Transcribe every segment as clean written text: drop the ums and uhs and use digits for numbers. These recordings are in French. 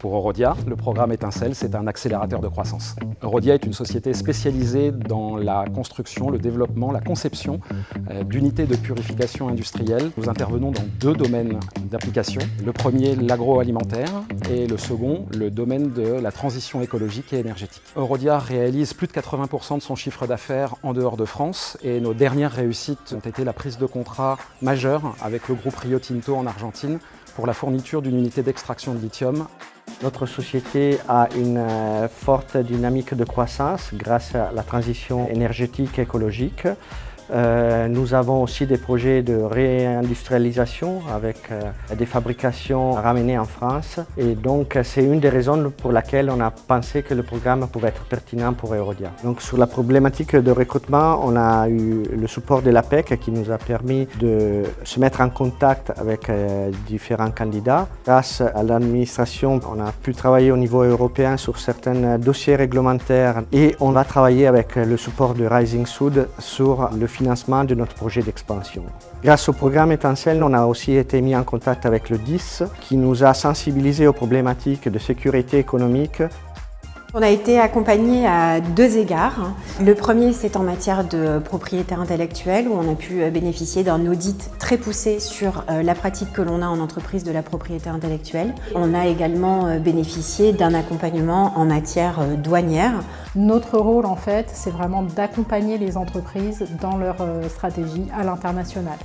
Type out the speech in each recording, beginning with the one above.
Pour Eurodia, le programme Étincelle, c'est un accélérateur de croissance. Eurodia est une société spécialisée dans la construction, le développement, la conception d'unités de purification industrielle. Nous intervenons dans 2 domaines d'application. Le premier, l'agroalimentaire, et le second, le domaine de la transition écologique et énergétique. Eurodia réalise plus de 80% de son chiffre d'affaires en dehors de France, et nos dernières réussites ont été la prise de contrat majeure avec le groupe Rio Tinto en Argentine pour la fourniture d'une unité d'extraction de lithium. Notre société a une forte dynamique de croissance grâce à la transition énergétique et écologique. Nous avons aussi des projets de réindustrialisation avec des fabrications ramenées en France. Et donc c'est une des raisons pour laquelle on a pensé que le programme pouvait être pertinent pour Eurodia. Donc sur la problématique de recrutement, on a eu le support de l'APEC qui nous a permis de se mettre en contact avec différents candidats. Grâce à l'administration, on a pu travailler au niveau européen sur certains dossiers réglementaires et on va travailler avec le support de Rising Sud sur le financement de notre projet d'expansion. Grâce au programme Étincelle, on a aussi été mis en contact avec le DIS qui nous a sensibilisés aux problématiques de sécurité économique. On a été accompagné à 2 égards. Le premier, c'est en matière de propriété intellectuelle, où on a pu bénéficier d'un audit très poussé sur la pratique que l'on a en entreprise de la propriété intellectuelle. On a également bénéficié d'un accompagnement en matière douanière. Notre rôle, en fait, c'est vraiment d'accompagner les entreprises dans leur stratégie à l'international.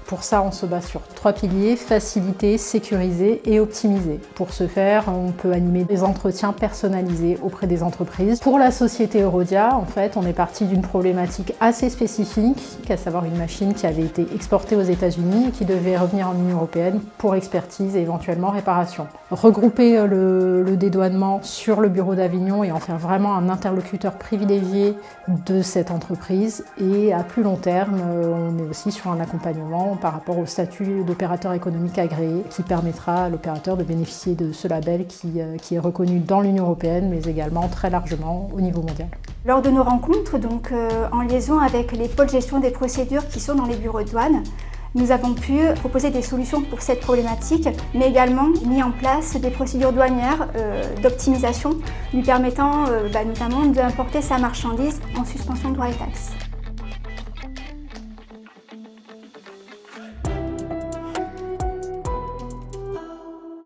Pour ça, on se base sur 3 piliers, faciliter, sécuriser et optimiser. Pour ce faire, on peut animer des entretiens personnalisés auprès des entreprises. Pour la société Eurodia, en fait, on est parti d'une problématique assez spécifique, à savoir une machine qui avait été exportée aux États-Unis et qui devait revenir en Union européenne pour expertise et éventuellement réparation. Regrouper le dédouanement sur le bureau d'Avignon et en faire vraiment un interlocuteur privilégié de cette entreprise. Et à plus long terme, on est aussi sur un accompagnement par rapport au statut d'opérateur économique agréé qui permettra à l'opérateur de bénéficier de ce label qui est reconnu dans l'Union européenne mais également très largement au niveau mondial. Lors de nos rencontres, donc, en liaison avec les pôles gestion des procédures qui sont dans les bureaux de douane, nous avons pu proposer des solutions pour cette problématique, mais également mis en place des procédures douanières d'optimisation lui permettant notamment d'importer sa marchandise en suspension de droits et taxes.